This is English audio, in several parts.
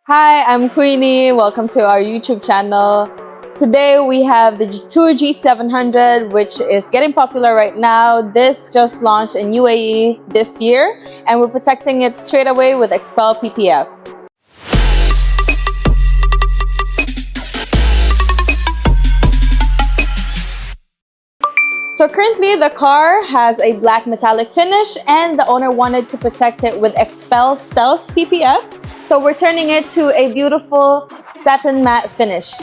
Hi, I'm Queenie. Welcome to our YouTube channel. Today we have the JETOUR G700, which is getting popular right now. This just launched in UAE this year, and we're protecting it straight away with XPEL PPF. So currently the car has a black metallic finish, and the owner wanted to protect it with XPEL Stealth PPF. So we're turning it to a beautiful satin matte finish.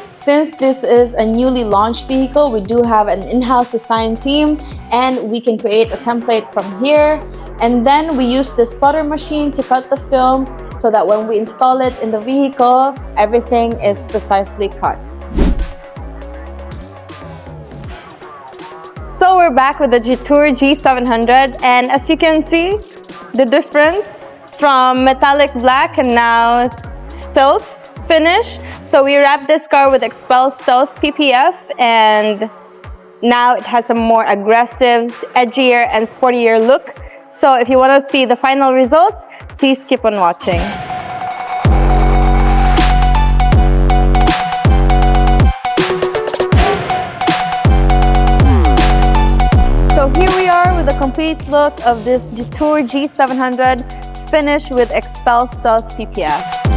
Since this is a newly launched vehicle, we do have an in-house design team, and we can create a template from here. And then we use this putter machine to cut the film so that when we install it in the vehicle, everything is precisely cut. So we're back with the JETOUR G700, and as you can see, the difference from metallic black and now stealth finish. So we wrapped this car with XPEL Stealth PPF, and now it has a more aggressive, edgier and sportier look. So if you want to see the final results, please keep on watching. So here we are with a complete look of this JETOUR G700 finished with XPEL Stealth PPF.